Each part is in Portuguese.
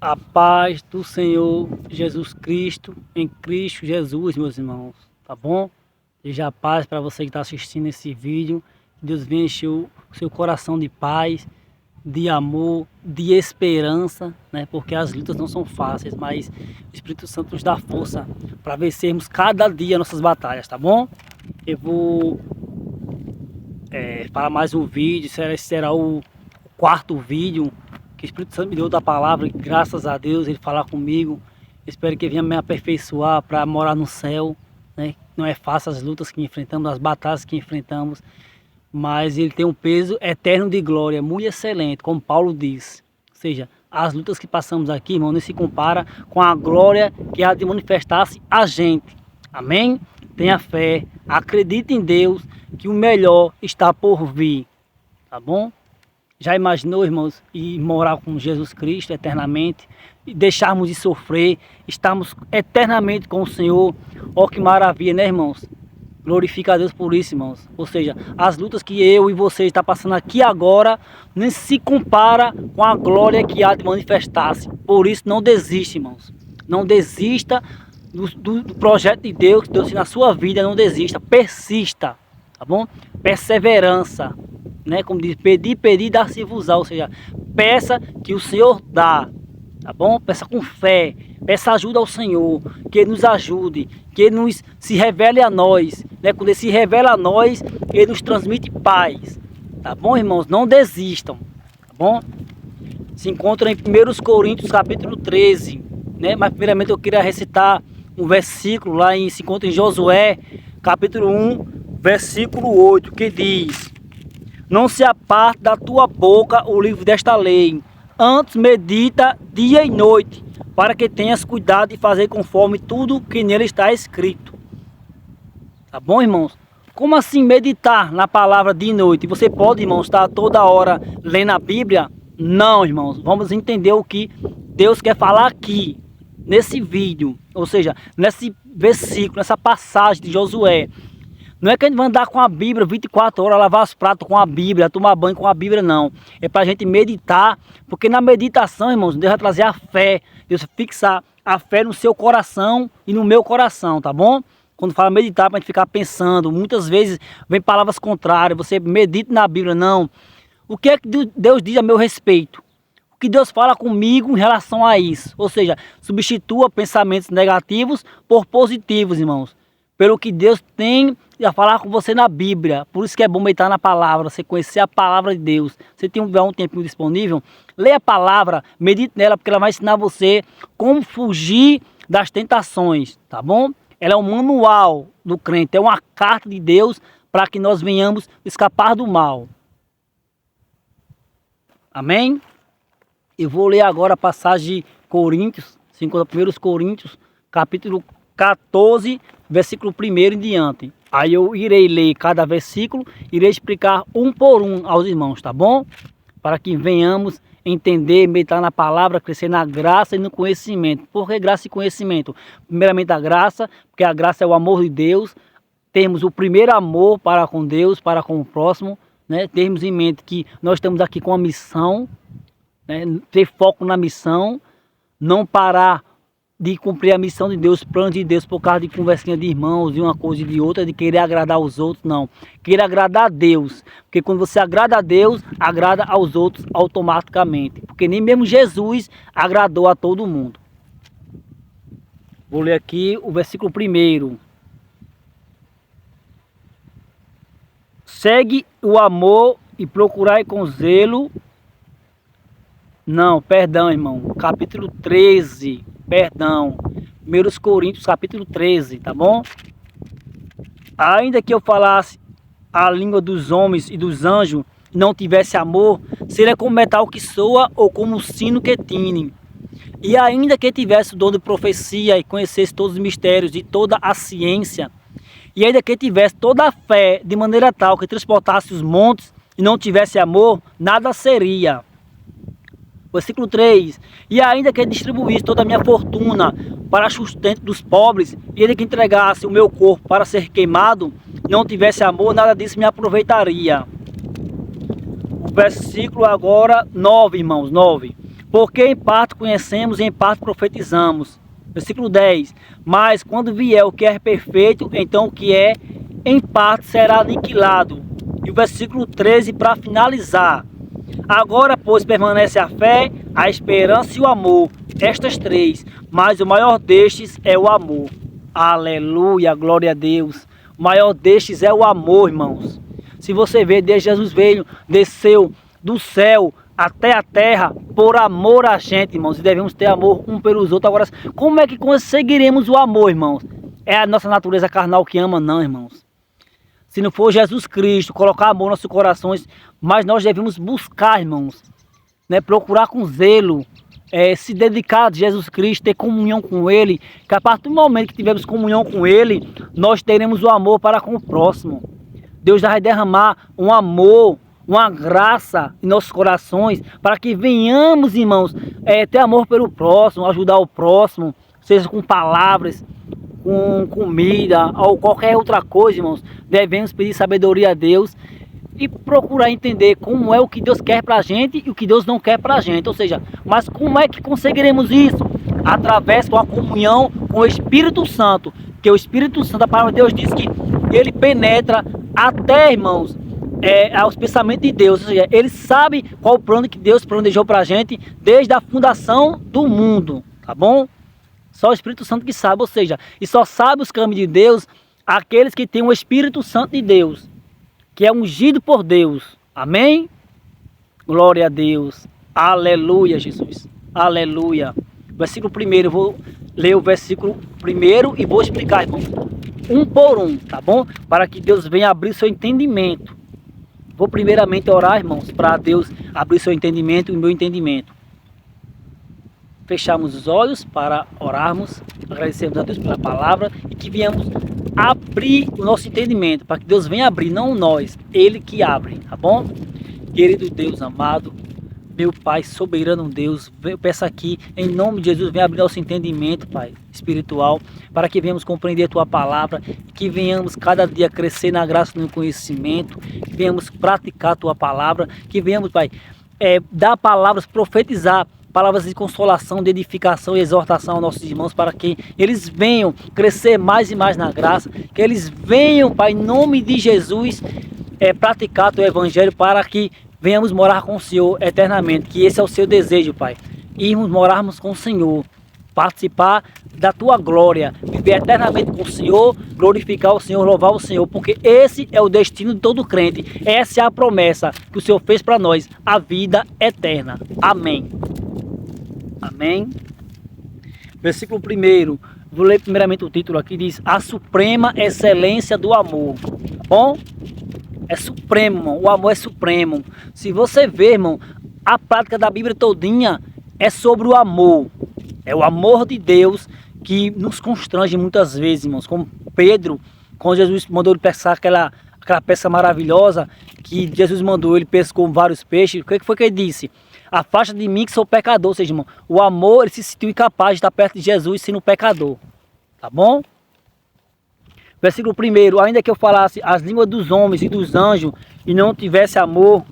A paz do Senhor Jesus Cristo, em Cristo Jesus, meus irmãos, tá bom? Seja a paz para você que está assistindo esse vídeo. Que Deus venha encher o seu coração de paz, de amor, de esperança, né? Porque as lutas não são fáceis, mas o Espírito Santo nos dá força para vencermos cada dia nossas batalhas, tá bom? Eu vou para mais um vídeo, será o quarto vídeo que o Espírito Santo me deu da palavra, e graças a Deus ele falar comigo. Espero que venha me aperfeiçoar para morar no céu, né? Não é fácil as lutas que enfrentamos, as batalhas que enfrentamos, mas ele tem um peso eterno de glória, muito excelente, como Paulo diz. Ou seja, as lutas que passamos aqui, irmão, não se compara com a glória que há de manifestar-se a gente. Amém? Tenha fé, acredite em Deus, que o melhor está por vir, tá bom? Já imaginou, irmãos, ir morar com Jesus Cristo eternamente, e deixarmos de sofrer, estarmos eternamente com o Senhor? Ó, que maravilha, né, irmãos? Glorifica a Deus por isso, irmãos. Ou seja, as lutas que eu e você está passando aqui agora nem se compara com a glória que há de manifestar-se. Por isso, não desista, irmãos. Não desista do projeto de Deus, que Deus tem na sua vida. Não desista, persista, tá bom? Perseverança, né? Como diz, pedir, dar-se-vos-á. Ou seja, peça que o Senhor dá, tá bom? Peça com fé, peça ajuda ao Senhor, que Ele nos ajude, que Ele nos se revele a nós, né? Quando Ele se revela a nós, Ele nos transmite paz, tá bom, irmãos? Não desistam, tá bom? Se encontra em 1 Coríntios capítulo 13, né? Mas primeiramente eu queria recitar um versículo lá se encontra em Josué capítulo 1, versículo 8, que diz: não se aparte da tua boca o livro desta lei, antes medita dia e noite, para que tenhas cuidado de fazer conforme tudo que nele está escrito. Tá bom, irmãos? Como assim meditar na palavra de noite? Você pode, irmãos, estar toda hora lendo a Bíblia? Não, irmãos. Vamos entender o que Deus quer falar aqui, nesse vídeo. Ou seja, nesse versículo, nessa passagem de Josué. Não é que a gente vai andar com a Bíblia 24 horas, lavar os pratos com a Bíblia, tomar banho com a Bíblia, não. É para a gente meditar, porque na meditação, irmãos, Deus vai trazer a fé. Deus vai fixar a fé no seu coração e no meu coração, tá bom? Quando fala meditar, para a gente ficar pensando, muitas vezes vem palavras contrárias, você medita na Bíblia, não. O que é que Deus diz a meu respeito? O que Deus fala comigo em relação a isso? Ou seja, substitua pensamentos negativos por positivos, irmãos. Pelo que Deus tem a falar com você na Bíblia. Por isso que é bom meditar na palavra, você conhecer a palavra de Deus. Você tem um tempinho disponível, leia a palavra, medite nela, porque ela vai ensinar você como fugir das tentações, tá bom? Ela é um manual do crente, é uma carta de Deus para que nós venhamos escapar do mal. Amém? Eu vou ler agora a passagem de Coríntios, 1 Coríntios, capítulo 14, versículo 1 em diante. Aí eu irei ler cada versículo, irei explicar um por um aos irmãos, tá bom? Para que venhamos entender, meditar na palavra, crescer na graça e no conhecimento. Por que graça e conhecimento? Primeiramente a graça, porque a graça é o amor de Deus. Temos o primeiro amor para com Deus, para com o próximo, né? Termos em mente que nós estamos aqui com a missão, né? Ter foco na missão, não parar de cumprir a missão de Deus, plano de Deus, por causa de conversinha de irmãos, de uma coisa e de outra, de querer agradar os outros, não. Queira agradar a Deus, porque quando você agrada a Deus, agrada aos outros automaticamente, porque nem mesmo Jesus agradou a todo mundo. Vou ler aqui o versículo 1. Segue o amor e procurai com zelo. Não, perdão, irmão, capítulo 13. Perdão, 1 Coríntios capítulo 13, tá bom? Ainda que eu falasse a língua dos homens e dos anjos, não tivesse amor, seria como metal que soa ou como sino que tine. E ainda que tivesse o dom de profecia e conhecesse todos os mistérios e toda a ciência, e ainda que tivesse toda a fé de maneira tal que transportasse os montes e não tivesse amor, nada seria. Versículo 3. E ainda que distribuísse toda a minha fortuna para sustento dos pobres, e ainda que entregasse o meu corpo para ser queimado, não tivesse amor, nada disso me aproveitaria. O versículo agora 9, irmãos, 9. Porque em parte conhecemos e em parte profetizamos. Versículo 10. Mas quando vier o que é perfeito, então o que é em parte será aniquilado. E o versículo 13 para finalizar. Agora, pois, permanece a fé, a esperança e o amor. Estas três. Mas o maior destes é o amor. Aleluia, glória a Deus. O maior destes é o amor, irmãos. Se você vê, desde Jesus veio, desceu do céu até a terra por amor a gente, irmãos. E devemos ter amor um pelos outros. Agora, como é que conseguiremos o amor, irmãos? É a nossa natureza carnal que ama? Não, irmãos. Se não for Jesus Cristo, colocar amor nos nossos corações, mas nós devemos buscar, irmãos, né? Procurar com zelo, se dedicar a Jesus Cristo, ter comunhão com Ele, que a partir do momento que tivermos comunhão com Ele, nós teremos o amor para com o próximo. Deus vai derramar um amor, uma graça em nossos corações, para que venhamos, irmãos, ter amor pelo próximo, ajudar o próximo, seja com palavras, com comida ou qualquer outra coisa, irmãos. Devemos pedir sabedoria a Deus e procurar entender como é o que Deus quer para a gente e o que Deus não quer para a gente. Ou seja, mas como é que conseguiremos isso? Através de uma comunhão com o Espírito Santo. Que o Espírito Santo, a palavra de Deus diz que ele penetra até, irmãos, aos pensamentos de Deus. Ou seja, ele sabe qual o plano que Deus planejou para a gente desde a fundação do mundo. Tá bom? Só o Espírito Santo que sabe. Ou seja, e só sabe os caminhos de Deus aqueles que têm o Espírito Santo de Deus, que é ungido por Deus. Amém? Glória a Deus. Aleluia, Jesus. Aleluia. Versículo 1, vou ler o versículo 1 e vou explicar, irmão, um por um, tá bom? Para que Deus venha abrir seu entendimento. Vou primeiramente orar, irmãos, para Deus abrir seu entendimento e o meu entendimento. Fechamos os olhos para orarmos, agradecemos a Deus pela palavra e que venhamos abrir o nosso entendimento, para que Deus venha abrir, não nós, Ele que abre, tá bom? Querido Deus amado, meu Pai soberano Deus, eu peço aqui, em nome de Jesus, venha abrir nosso entendimento, Pai, espiritual, para que venhamos compreender a Tua palavra, que venhamos cada dia crescer na graça e no conhecimento, que venhamos praticar a Tua palavra, que venhamos, Pai, dar palavras, profetizar, palavras de consolação, de edificação e exortação aos nossos irmãos, para que eles venham crescer mais e mais na graça, que eles venham, Pai, em nome de Jesus, praticar o Teu Evangelho, para que venhamos morar com o Senhor eternamente, que esse é o Seu desejo, Pai, irmos morarmos com o Senhor, participar da Tua glória, viver eternamente com o Senhor, glorificar o Senhor, louvar o Senhor, porque esse é o destino de todo crente, essa é a promessa que o Senhor fez para nós, a vida eterna. Amém. Amém. Versículo 1, vou ler primeiramente o título aqui, diz: a suprema excelência do amor. Tá bom? É supremo, irmão. O amor é supremo. Se você ver, irmão, a prática da Bíblia todinha é sobre o amor. É o amor de Deus que nos constrange muitas vezes, irmãos. Como Pedro, quando Jesus mandou ele pescar aquela pesca maravilhosa, que Jesus mandou, ele pescou vários peixes. O que foi que ele disse? Afasta de mim que sou pecador. Ou seja, irmão, o amor, ele se sentiu incapaz de estar perto de Jesus sendo pecador. Tá bom? Versículo 1, ainda que eu falasse as línguas dos homens e dos anjos e não tivesse amor,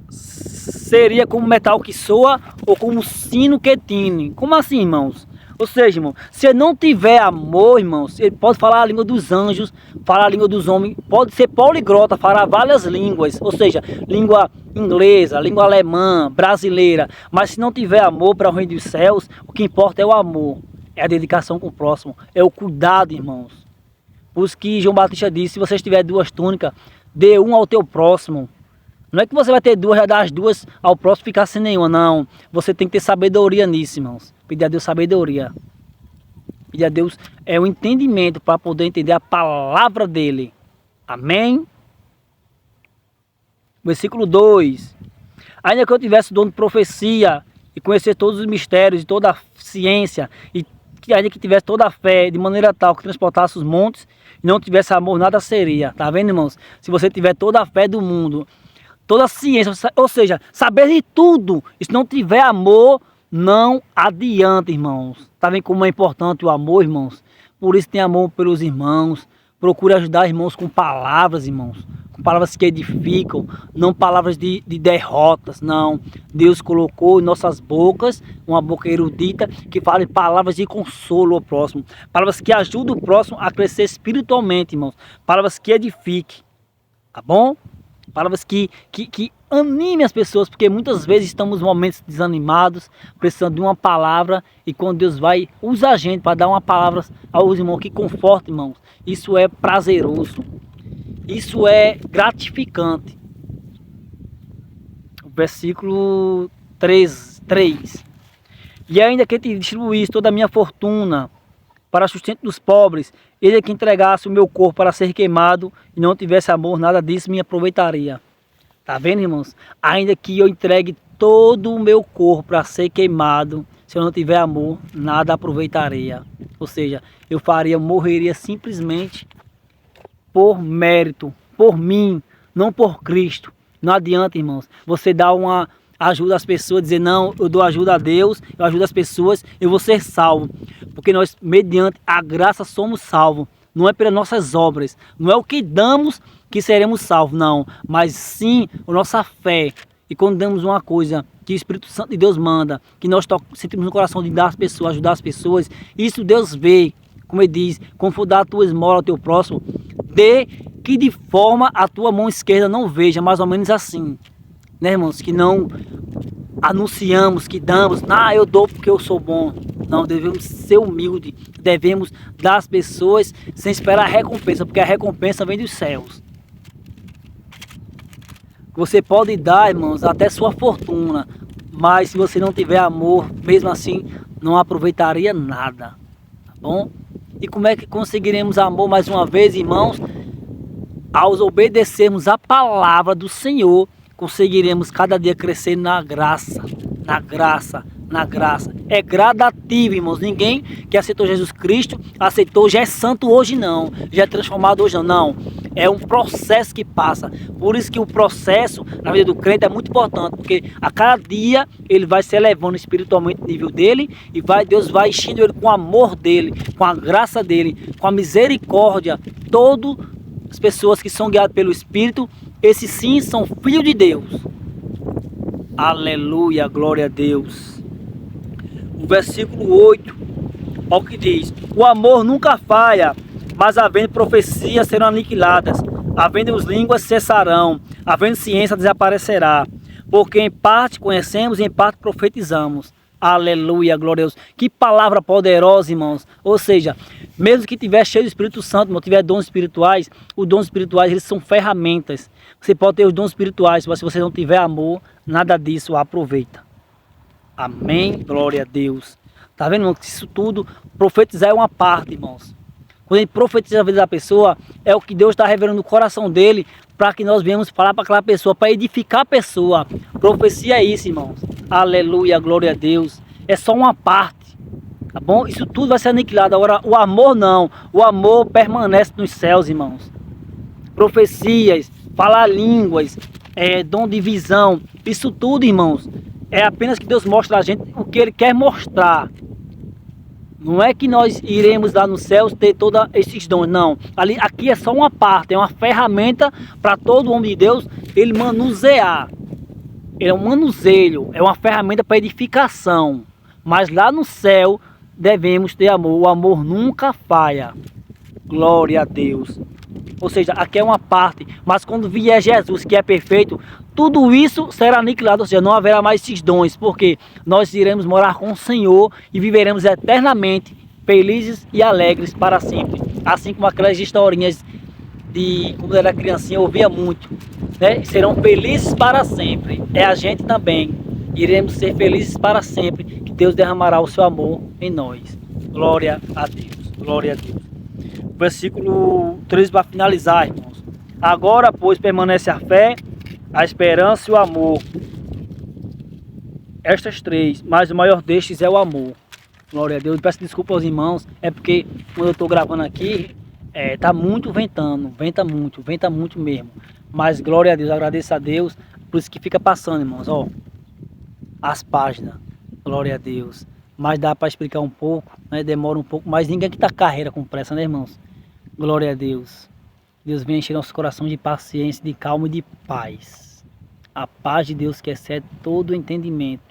seria como metal que soa ou como sino que tine. Como assim, irmãos? Ou seja, irmão, se ele não tiver amor, irmãos, ele pode falar a língua dos anjos, falar a língua dos homens, pode ser poliglota, falar várias línguas, ou seja, língua inglesa, língua alemã, brasileira, mas se não tiver amor para o reino dos céus, o que importa é o amor, é a dedicação com o próximo, é o cuidado, irmãos. Por isso que João Batista disse: se você tiver 2 túnicas, dê uma ao teu próximo. Não é que você vai ter 2, já dar as 2 ao próximo, ficar sem nenhuma, não. Você tem que ter sabedoria nisso, irmãos. Pedir a Deus sabedoria. Pedir a Deus o entendimento para poder entender a palavra dele. Amém? Versículo 2. Ainda que eu tivesse o dom de profecia e conhecer todos os mistérios e toda a ciência, e ainda que tivesse toda a fé, de maneira tal que transportasse os montes e não tivesse amor, nada seria. Tá vendo, irmãos? Se você tiver toda a fé do mundo, toda a ciência, ou seja, saber de tudo, e se não tiver amor, não adianta, irmãos. Tá vendo como é importante o amor, irmãos? Por isso tem amor pelos irmãos. Procure ajudar irmãos com palavras, irmãos. palavras que edificam, não palavras de derrotas, não. Deus colocou em nossas bocas uma boca erudita que fale palavras de consolo ao próximo, palavras que ajudem o próximo a crescer espiritualmente, irmãos, palavras que edifiquem, tá bom? Palavras que animem as pessoas, porque muitas vezes estamos em momentos desanimados, precisando de uma palavra, e quando Deus vai usar a gente para dar uma palavra aos irmãos que conforta, irmãos, isso é prazeroso, isso é gratificante. Versículo 3. E ainda que te distribuísse toda a minha fortuna para sustento dos pobres, ele é que entregasse o meu corpo para ser queimado e não tivesse amor, nada disso me aproveitaria. Tá vendo, irmãos? Ainda que eu entregue todo o meu corpo para ser queimado, se eu não tiver amor, nada aproveitaria. Ou seja, morreria simplesmente por mérito, por mim, não por Cristo. Não adianta, irmãos, você dar uma ajuda às pessoas, dizer, não, eu dou ajuda a Deus, eu ajudo as pessoas, eu vou ser salvo. Porque nós, mediante a graça, somos salvos. Não é pelas nossas obras, não é o que damos que seremos salvos, não. Mas sim a nossa fé. E quando damos uma coisa que o Espírito Santo de Deus manda, que nós sentimos no coração de dar às pessoas, ajudar as pessoas, isso Deus vê. Como ele diz, como for dar a tua esmola ao teu próximo, dê que de forma a tua mão esquerda não veja, mais ou menos assim. Né, irmãos? Que não anunciamos, que damos, eu dou porque eu sou bom. Não, devemos ser humildes, devemos dar às pessoas sem esperar a recompensa, porque a recompensa vem dos céus. Você pode dar, irmãos, até sua fortuna, mas se você não tiver amor, mesmo assim, não aproveitaria nada, tá bom? E como é que conseguiremos amor mais uma vez, irmãos? Ao obedecermos a palavra do Senhor, conseguiremos cada dia crescer na graça, na graça, na graça. É gradativo, irmãos. Ninguém que aceitou Jesus Cristo aceitou, já é santo hoje não, já é transformado hoje não. É um processo que passa. Por isso que o processo na vida do crente é muito importante, porque a cada dia ele vai se elevando espiritualmente o nível dele e Deus vai enchendo ele com o amor dele, com a graça dele, com a misericórdia. Todas as pessoas que são guiadas pelo Espírito, esses sim são filhos de Deus. Aleluia, glória a Deus. O versículo 8, olha o que diz: o amor nunca falha, mas havendo profecias serão aniquiladas, havendo as línguas cessarão, havendo ciência desaparecerá, porque em parte conhecemos e em parte profetizamos. Aleluia, glória a Deus. Que palavra poderosa, irmãos. Ou seja, mesmo que tiver cheio do Espírito Santo, não tiver dons espirituais, os dons espirituais eles são ferramentas. Você pode ter os dons espirituais, mas se você não tiver amor, nada disso aproveita. Amém, glória a Deus. Tá vendo, irmão? Isso tudo, profetizar é uma parte, irmãos. Quando ele profetiza a vida da pessoa, é o que Deus está revelando no coração dele, para que nós venhamos falar para aquela pessoa, para edificar a pessoa. Profecia é isso, irmãos. Aleluia, glória a Deus. É só uma parte, tá bom? Isso tudo vai ser aniquilado. Agora, o amor não. O amor permanece nos céus, irmãos. Profecias, falar línguas, dom de visão. Isso tudo, irmãos, é apenas que Deus mostra a gente o que Ele quer mostrar. Não é que nós iremos lá no céu ter todos esses dons, não. Aqui é só uma parte, é uma ferramenta para todo homem de Deus ele manusear. É um manuseio, é uma ferramenta para edificação. Mas lá no céu devemos ter amor. O amor nunca falha. Glória a Deus. Ou seja, aqui é uma parte, mas quando vier Jesus, que é perfeito, tudo isso será aniquilado, ou seja, não haverá mais esses dons, porque nós iremos morar com o Senhor e viveremos eternamente felizes e alegres para sempre. Assim como aquelas historinhas de quando eu era criancinha, eu ouvia muito, né? Serão felizes para sempre. É a gente também. Iremos ser felizes para sempre, que Deus derramará o seu amor em nós. Glória a Deus. Glória a Deus. Versículo 13 para finalizar, irmãos. Agora, pois, permanece a fé, a esperança e o amor. Estas três, mas o maior destes é o amor. Glória a Deus. Eu peço desculpa aos irmãos, é porque quando eu estou gravando aqui, tá muito ventando, venta muito mesmo. Mas glória a Deus, agradeço a Deus, por isso que fica passando, irmãos, ó, as páginas. Glória a Deus. Mas dá para explicar um pouco, né? Demora um pouco, mas ninguém que tá carreira com pressa, né, irmãos? Glória a Deus. Deus venha encher nosso coração de paciência, de calma e de paz. A paz de Deus que excede todo o entendimento.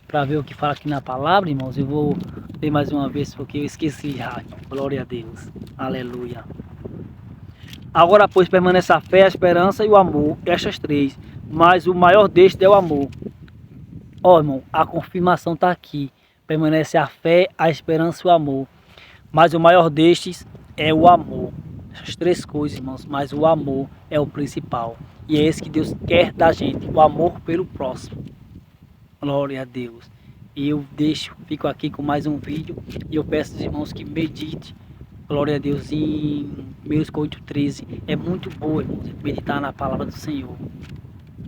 Para ver o que fala aqui na palavra, irmãos, eu vou ler mais uma vez porque eu esqueci já. Glória a Deus. Aleluia. Agora, pois, permanece a fé, a esperança e o amor, estas três. Mas o maior destes é o amor. Ó, irmão, a confirmação está aqui. Permanece a fé, a esperança e o amor. Mas o maior destes é o amor. Essas três coisas, irmãos, mas o amor é o principal. E é esse que Deus quer da gente, o amor pelo próximo. Glória a Deus. E eu fico aqui com mais um vídeo. E eu peço aos irmãos que medite. Glória a Deus em 1 Coríntios 13. É muito bom, irmãos, meditar na palavra do Senhor.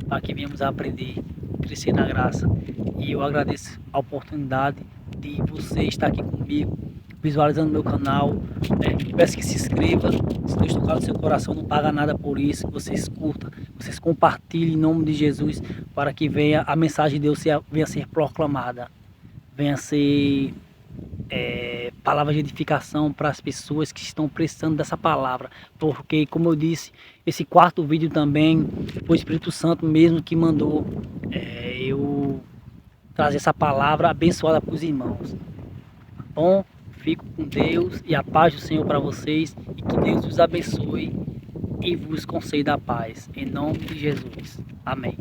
Para que venhamos a aprender, crescer na graça. E eu agradeço a oportunidade de você estar aqui comigo, visualizando meu canal. Peço que se inscreva. Se Deus tocar no seu coração, não paga nada por isso. Vocês curtam, vocês compartilhem em nome de Jesus, para que venha a mensagem de Deus venha a ser proclamada. Venha a ser palavra de edificação para as pessoas que estão precisando dessa palavra. Porque, como eu disse, esse quarto vídeo também foi o Espírito Santo mesmo que mandou eu trazer essa palavra abençoada para os irmãos. Tá bom? Fico com Deus e a paz do Senhor para vocês, e que Deus os abençoe e vos conceda a paz, em nome de Jesus. Amém.